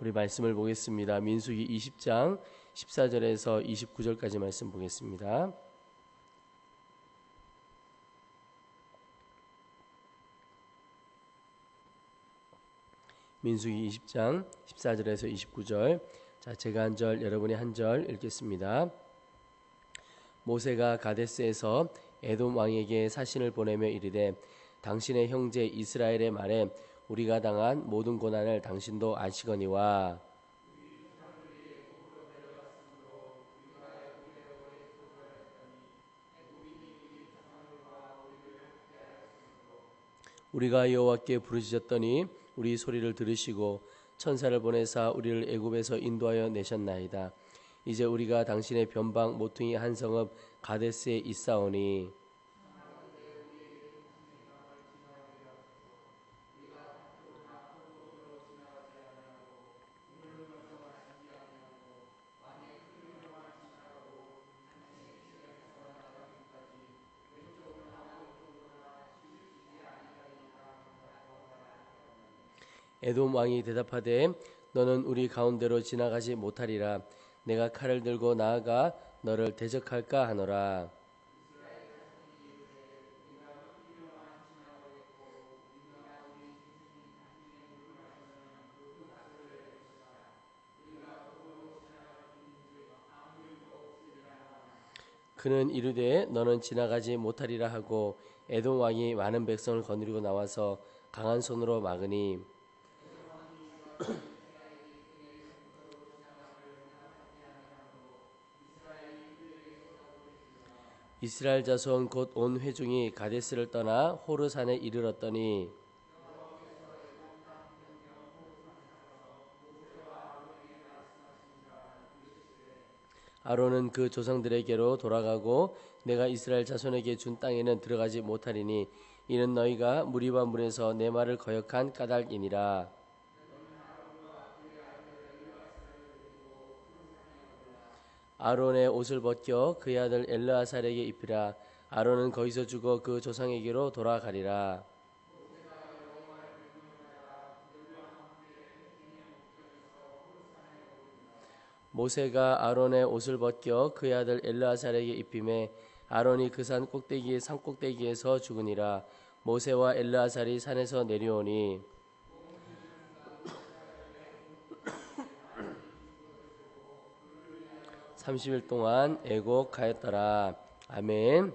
우리 말씀을 보겠습니다. 민수기 20장 14절에서 29절까지 말씀 보겠습니다. 민수기 20장 14절에서 29절. 자, 제가 한 절, 여러분이 한 절 읽겠습니다. 모세가 가데스에서 에돔 왕에게 사신을 보내며 이르되 당신의 형제 이스라엘의 말에 우리가 당한 모든 고난을 당신도 아시거니와 우리가 여호와께 부르짖었더니 우리 소리를 들으시고 천사를 보내사 우리를 애굽에서 인도하여 내셨나이다. 이제 우리가 당신의 변방 모퉁이 한 성읍 가데스에 있사오니 에돔 왕이 대답하되 너는 우리 가운데로 지나가지 못하리라. 내가 칼을 들고 나아가 너를 대적할까 하노라. 그는 이르되 너는 지나가지 못하리라 하고 에돔 왕이 많은 백성을 거느리고 나와서 강한 손으로 막으니 이스라엘 자손 곧 온 회중이 가데스를 떠나 호르산에 이르렀더니 아론은 그 조상들에게로 돌아가고 내가 이스라엘 자손에게 준 땅에는 들어가지 못하리니 이는 너희가 무리와 문에서 내 말을 거역한 까닭이니라. 아론의 옷을 벗겨 그의 아들 엘르아살에게 입히라. 아론은 거기서 죽어 그 조상에게로 돌아가리라. 모세가 아론의 옷을 벗겨 그의 아들 엘르아살에게 입히매 아론이 그 산 꼭대기의 산 꼭대기에서 죽으니라. 모세와 엘르아살이 산에서 내려오니 30일 동안 애곡하였더라. 아멘.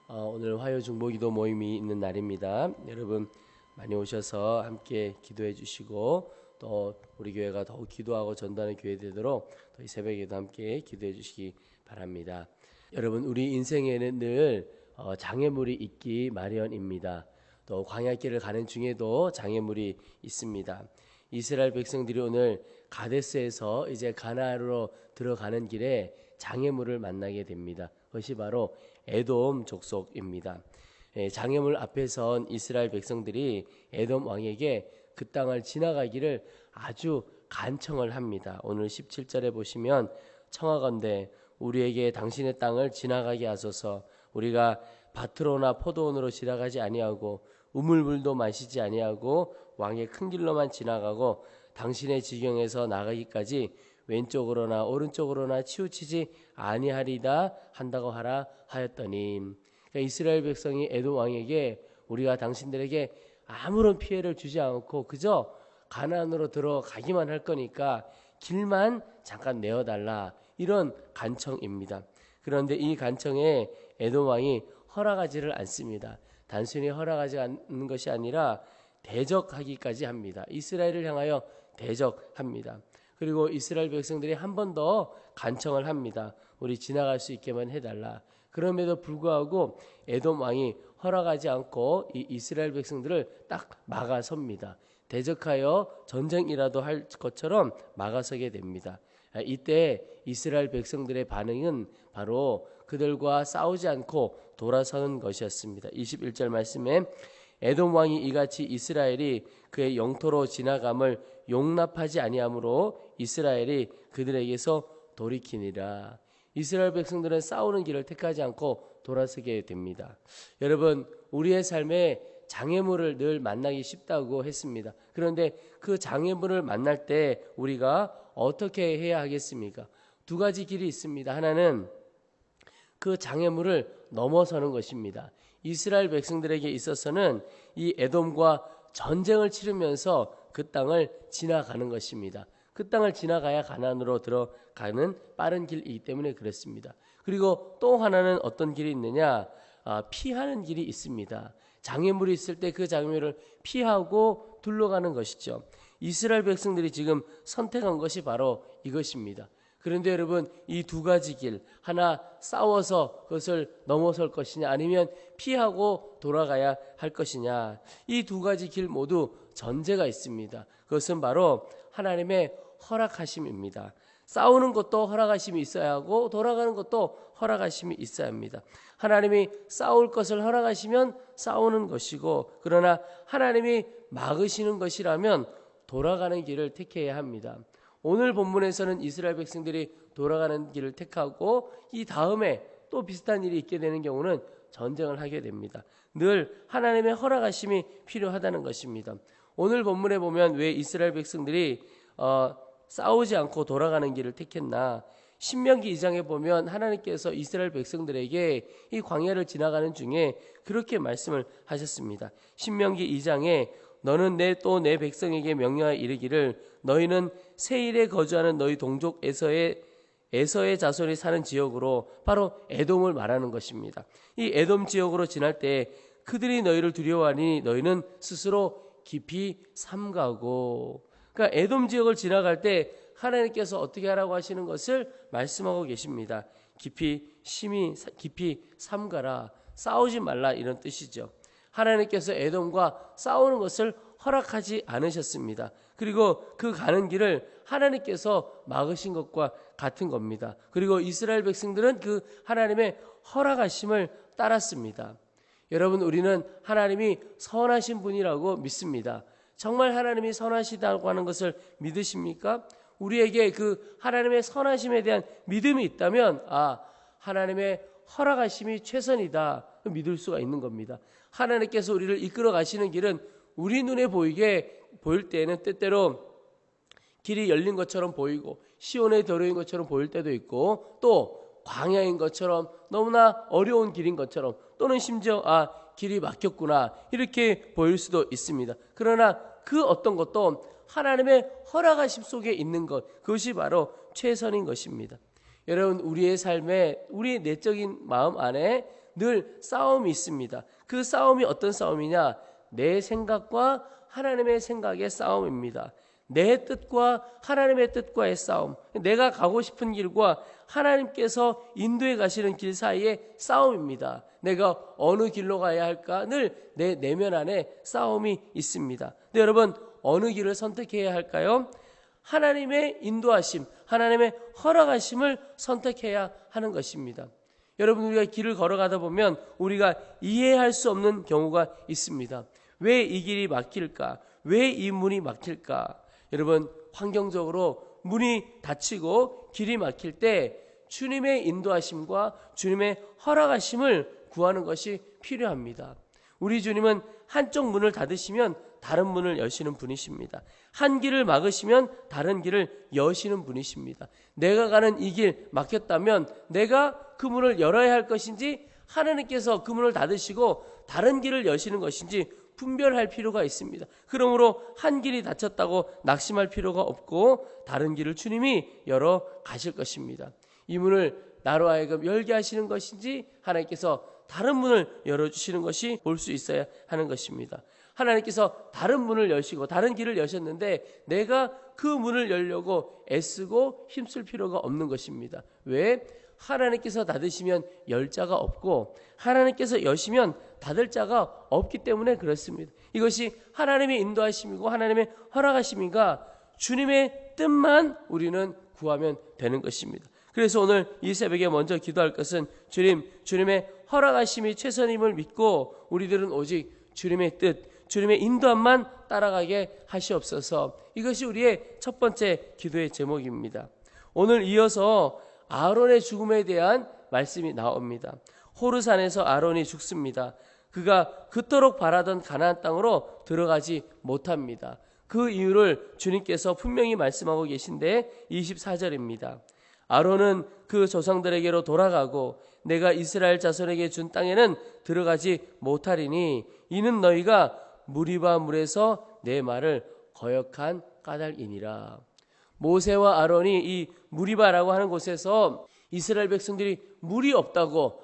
오늘 화요 중보기도 모임이 있는 날입니다. 여러분 많이 오셔서 함께 기도해 주시고 또 우리 교회가 더욱 기도하고 전도하는 교회 되도록 또 이 새벽에도 함께 기도해 주시기 바랍니다. 여러분 우리 인생에는 늘 장애물이 있기 마련입니다. 또 광야길을 가는 중에도 장애물이 있습니다. 이스라엘 백성들이 오늘 가데스에서 이제 가나안으로 들어가는 길에 장애물을 만나게 됩니다. 그것이 바로 에돔 족속입니다. 장애물 앞에 선 이스라엘 백성들이 에돔 왕에게 그 땅을 지나가기를 아주 간청을 합니다. 오늘 17절에 보시면 청하건대 우리에게 당신의 땅을 지나가게 하소서. 우리가 밭으로나 포도원으로 지나가지 아니하고 우물물도 마시지 아니하고 왕의 큰 길로만 지나가고 당신의 지경에서 나가기까지 왼쪽으로나 오른쪽으로나 치우치지 아니하리다 한다고 하라 하였더니, 그러니까 이스라엘 백성이 에돔 왕에게 우리가 당신들에게 아무런 피해를 주지 않고 그저 가나안으로 들어가기만 할 거니까 길만 잠깐 내어달라, 이런 간청입니다. 그런데 이 간청에 에돔 왕이 허락하지를 않습니다. 단순히 허락하지 않는 것이 아니라 대적하기까지 합니다. 이스라엘을 향하여 대적합니다. 그리고 이스라엘 백성들이 한 번 더 간청을 합니다. 우리 지나갈 수 있게만 해달라. 그럼에도 불구하고 에돔 왕이 허락하지 않고 이 이스라엘 백성들을 딱 막아섭니다. 대적하여 전쟁이라도 할 것처럼 막아서게 됩니다. 이때 이스라엘 백성들의 반응은 바로 그들과 싸우지 않고 돌아서는 것이었습니다. 21절 말씀에 에돔 왕이 이같이 이스라엘이 그의 영토로 지나감을 용납하지 아니하므로 이스라엘이 그들에게서 돌이키니라. 이스라엘 백성들은 싸우는 길을 택하지 않고 돌아서게 됩니다. 여러분, 우리의 삶에 장애물을 늘 만나기 쉽다고 했습니다. 그런데 그 장애물을 만날 때 우리가 어떻게 해야 하겠습니까? 두 가지 길이 있습니다. 하나는 그 장애물을 넘어서는 것입니다. 이스라엘 백성들에게 있어서는 이 에돔과 전쟁을 치르면서 그 땅을 지나가는 것입니다. 그 땅을 지나가야 가나안으로 들어가는 빠른 길이기 때문에 그렇습니다. 그리고 또 하나는 어떤 길이 있느냐? 피하는 길이 있습니다. 장애물이 있을 때 그 장애물을 피하고 둘러가는 것이죠. 이스라엘 백성들이 지금 선택한 것이 바로 이것입니다. 그런데 여러분, 이 두 가지 길, 하나 싸워서 그것을 넘어설 것이냐, 아니면 피하고 돌아가야 할 것이냐, 이 두 가지 길 모두 전제가 있습니다. 그것은 바로 하나님의 허락하심입니다. 싸우는 것도 허락하심이 있어야 하고 돌아가는 것도 허락하심이 있어야 합니다. 하나님이 싸울 것을 허락하시면 싸우는 것이고, 그러나 하나님이 막으시는 것이라면 돌아가는 길을 택해야 합니다. 오늘 본문에서는 이스라엘 백성들이 돌아가는 길을 택하고 이 다음에 또 비슷한 일이 있게 되는 경우는 전쟁을 하게 됩니다. 늘 하나님의 허락하심이 필요하다는 것입니다. 오늘 본문에 보면 왜 이스라엘 백성들이 싸우지 않고 돌아가는 길을 택했나? 신명기 2장에 보면 하나님께서 이스라엘 백성들에게 이 광야를 지나가는 중에 그렇게 말씀을 하셨습니다. 신명기 2장에 너는 내 백성에게 명령하여 이르기를 너희는 세일에 거주하는 너희 동족 에서의 자손이 사는 지역으로, 바로 에돔을 말하는 것입니다. 이 에돔 지역으로 지날 때 그들이 너희를 두려워하니 너희는 스스로 깊이 삼가고. 그러니까 에돔 지역을 지나갈 때 하나님께서 어떻게 하라고 하시는 것을 말씀하고 계십니다. 깊이 삼가라, 싸우지 말라, 이런 뜻이죠. 하나님께서 에돔과 싸우는 것을 허락하지 않으셨습니다. 그리고 그 가는 길을 하나님께서 막으신 것과 같은 겁니다. 그리고 이스라엘 백성들은 그 하나님의 허락하심을 따랐습니다. 여러분, 우리는 하나님이 선하신 분이라고 믿습니다. 정말 하나님이 선하시다고 하는 것을 믿으십니까? 우리에게 그 하나님의 선하심에 대한 믿음이 있다면 하나님의 허락하심이 최선이다 믿을 수가 있는 겁니다. 하나님께서 우리를 이끌어 가시는 길은 우리 눈에 보일 때에는 때때로 길이 열린 것처럼 보이고 시온의 도로인 것처럼 보일 때도 있고, 또 광야인 것처럼 너무나 어려운 길인 것처럼, 또는 심지어 길이 막혔구나 이렇게 보일 수도 있습니다. 그러나 그 어떤 것도 하나님의 허락하심 속에 있는 것, 그것이 바로 최선인 것입니다. 여러분, 우리의 삶에, 우리 내적인 마음 안에 늘 싸움이 있습니다. 그 싸움이 어떤 싸움이냐? 내 생각과 하나님의 생각의 싸움입니다. 내 뜻과 하나님의 뜻과의 싸움, 내가 가고 싶은 길과 하나님께서 인도해 가시는 길 사이의 싸움입니다. 내가 어느 길로 가야 할까? 늘 내 내면 안에 싸움이 있습니다. 근데 여러분, 어느 길을 선택해야 할까요? 하나님의 인도하심, 하나님의 허락하심을 선택해야 하는 것입니다. 여러분, 우리가 길을 걸어가다 보면 우리가 이해할 수 없는 경우가 있습니다. 왜 이 길이 막힐까? 왜 이 문이 막힐까? 여러분, 환경적으로 문이 닫히고 길이 막힐 때 주님의 인도하심과 주님의 허락하심을 구하는 것이 필요합니다. 우리 주님은 한쪽 문을 닫으시면 다른 문을 여시는 분이십니다. 한 길을 막으시면 다른 길을 여시는 분이십니다. 내가 가는 이 길 막혔다면 내가 그 문을 열어야 할 것인지, 하나님께서 그 문을 닫으시고 다른 길을 여시는 것인지 분별할 필요가 있습니다. 그러므로 한 길이 닫혔다고 낙심할 필요가 없고 다른 길을 주님이 열어 가실 것입니다. 이 문을 나로 하여금 열게 하시는 것인지, 하나님께서 다른 문을 열어주시는 것이 볼 수 있어야 하는 것입니다. 하나님께서 다른 문을 여시고 다른 길을 여셨는데 내가 그 문을 열려고 애쓰고 힘쓸 필요가 없는 것입니다. 왜? 하나님께서 닫으시면 열 자가 없고 하나님께서 여시면 닫을 자가 없기 때문에 그렇습니다. 이것이 하나님의 인도하심이고 하나님의 허락하심인가, 주님의 뜻만 우리는 구하면 되는 것입니다. 그래서 오늘 이 새벽에 먼저 기도할 것은 주님의 허락하심이 최선임을 믿고 우리들은 오직 주님의 뜻, 주님의 인도함만 따라가게 하시옵소서. 이것이 우리의 첫 번째 기도의 제목입니다. 오늘 이어서 아론의 죽음에 대한 말씀이 나옵니다. 호르산에서 아론이 죽습니다. 그가 그토록 바라던 가나안 땅으로 들어가지 못합니다. 그 이유를 주님께서 분명히 말씀하고 계신데 24절입니다. 아론은 그 조상들에게로 돌아가고 내가 이스라엘 자손에게 준 땅에는 들어가지 못하리니 이는 너희가 무리바 물에서 내 말을 거역한 까닭이니라. 모세와 아론이 이 무리바라고 하는 곳에서 이스라엘 백성들이 물이 없다고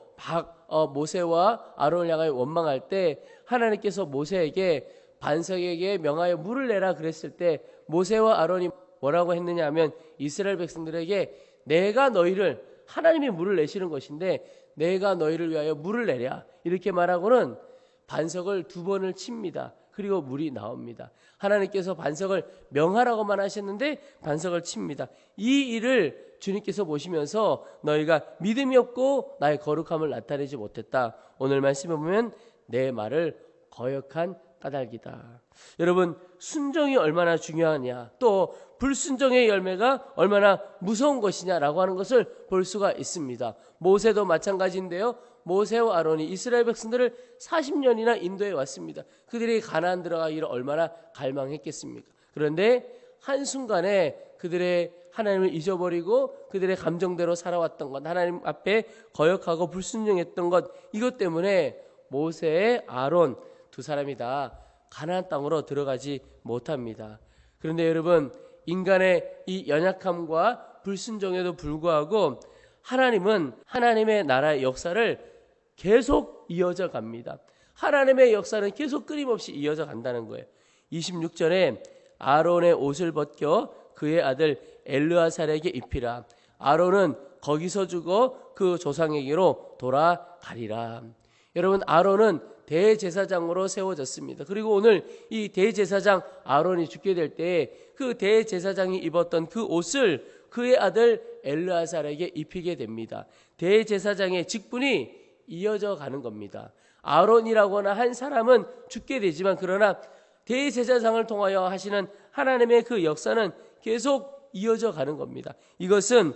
모세와 아론을 향하여 원망할 때 하나님께서 모세에게 반석에게 명하여 물을 내라 그랬을 때 모세와 아론이 뭐라고 했느냐 하면 이스라엘 백성들에게 내가 너희를, 하나님이 물을 내시는 것인데 내가 너희를 위하여 물을 내랴 이렇게 말하고는 반석을 2번을 칩니다. 그리고 물이 나옵니다. 하나님께서 반석을 명하라고만 하셨는데 반석을 칩니다. 이 일을 주님께서 보시면서 너희가 믿음이 없고 나의 거룩함을 나타내지 못했다. 오늘 말씀에 보면 내 말을 거역한 까닭이다. 여러분, 순종이 얼마나 중요하냐, 또 불순종의 열매가 얼마나 무서운 것이냐라고 하는 것을 볼 수가 있습니다. 모세도 마찬가지인데요. 모세와 아론이 이스라엘 백성들을 40년이나 인도해 왔습니다. 그들이 가나안 들어가기를 얼마나 갈망했겠습니까? 그런데 한순간에 그들의 하나님을 잊어버리고 그들의 감정대로 살아왔던 것, 하나님 앞에 거역하고 불순종했던 것, 이것 때문에 모세, 아론 2사람이 다 가나안 땅으로 들어가지 못합니다. 그런데 여러분, 인간의 이 연약함과 불순종에도 불구하고 하나님은 하나님의 나라의 역사를 계속 이어져 갑니다. 하나님의 역사는 계속 끊임없이 이어져 간다는 거예요. 26절에 아론의 옷을 벗겨 그의 아들 엘르아살에게 입히라. 아론은 거기서 죽어 그 조상에게로 돌아가리라. 여러분, 아론은 대제사장으로 세워졌습니다. 그리고 오늘 이 대제사장 아론이 죽게 될 때 그 대제사장이 입었던 그 옷을 그의 아들 엘르아살에게 입히게 됩니다. 대제사장의 직분이 이어져 가는 겁니다. 아론이라거나 한 사람은 죽게 되지만 그러나 대제사장을 통하여 하시는 하나님의 그 역사는 계속 이어져 가는 겁니다. 이것은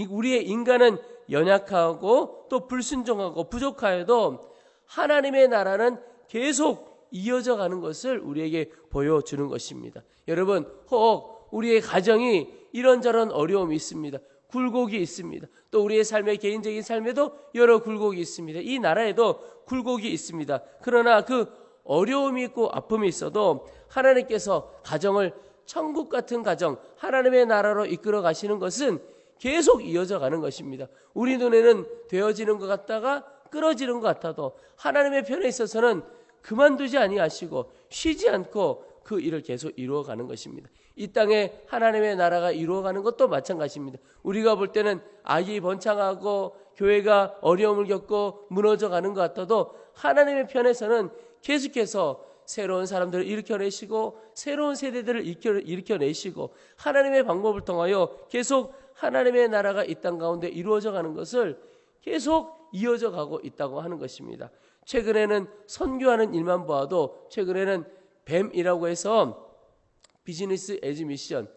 우리의 인간은 연약하고 또 불순종하고 부족하여도 하나님의 나라는 계속 이어져 가는 것을 우리에게 보여주는 것입니다. 여러분, 혹 우리의 가정이 이런저런 어려움이 있습니다. 굴곡이 있습니다. 또 우리의 삶의 개인적인 삶에도 여러 굴곡이 있습니다. 이 나라에도 굴곡이 있습니다. 그러나 그 어려움이 있고 아픔이 있어도 하나님께서 가정을 천국 같은 가정, 하나님의 나라로 이끌어 가시는 것은 계속 이어져 가는 것입니다. 우리 눈에는 되어지는 것 같다가 끊어지는 것 같아도 하나님의 편에 있어서는 그만두지 아니하시고 쉬지 않고 그 일을 계속 이루어가는 것입니다. 이 땅에 하나님의 나라가 이루어가는 것도 마찬가지입니다. 우리가 볼 때는 악이 번창하고 교회가 어려움을 겪고 무너져가는 것 같아도 하나님의 편에서는 계속해서 새로운 사람들을 일으켜내시고 새로운 세대들을 일으켜내시고 하나님의 방법을 통하여 계속 하나님의 나라가 이 땅 가운데 이루어져 가는 것을 계속 이어져 가고 있다고 하는 것입니다. 최근에는 선교하는 일만 보아도 최근에는 뱀이라고 해서 비즈니스 에즈 미션,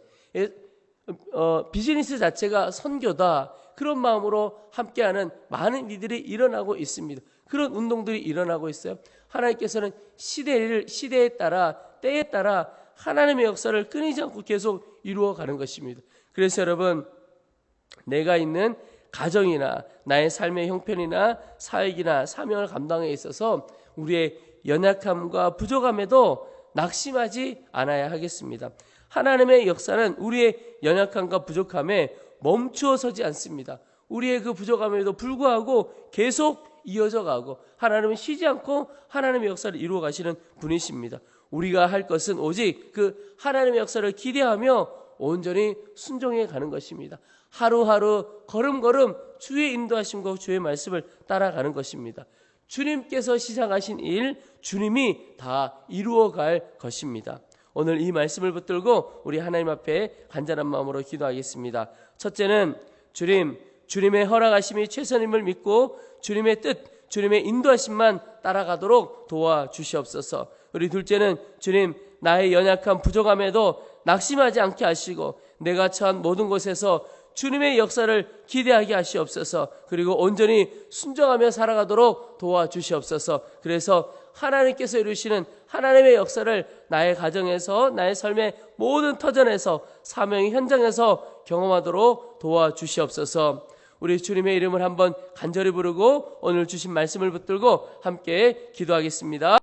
비즈니스 자체가 선교다, 그런 마음으로 함께하는 많은 이들이 일어나고 있습니다. 그런 운동들이 일어나고 있어요. 하나님께서는 시대에 따라 때에 따라 하나님의 역사를 끊이지 않고 계속 이루어가는 것입니다. 그래서 여러분, 내가 있는 가정이나 나의 삶의 형편이나 사역이나 사명을 감당에 있어서 우리의 연약함과 부족함에도 낙심하지 않아야 하겠습니다. 하나님의 역사는 우리의 연약함과 부족함에 멈추어 서지 않습니다. 우리의 그 부족함에도 불구하고 계속 이어져 가고 하나님은 쉬지 않고 하나님의 역사를 이루어 가시는 분이십니다. 우리가 할 것은 오직 그 하나님의 역사를 기대하며 온전히 순종해 가는 것입니다. 하루하루 걸음걸음 주의 인도하심과 주의 말씀을 따라가는 것입니다. 주님께서 시작하신 일, 주님이 다 이루어갈 것입니다. 오늘 이 말씀을 붙들고 우리 하나님 앞에 간절한 마음으로 기도하겠습니다. 첫째는 주님의 허락하심이 최선임을 믿고 주님의 뜻, 주님의 인도하심만 따라가도록 도와주시옵소서. 우리 둘째는 주님, 나의 연약한 부족함에도 낙심하지 않게 하시고 내가 처한 모든 곳에서 주님의 역사를 기대하게 하시옵소서. 그리고 온전히 순종하며 살아가도록 도와주시옵소서. 그래서 하나님께서 이루시는 하나님의 역사를 나의 가정에서, 나의 삶의 모든 터전에서, 사명의 현장에서 경험하도록 도와주시옵소서. 우리 주님의 이름을 한번 간절히 부르고 오늘 주신 말씀을 붙들고 함께 기도하겠습니다.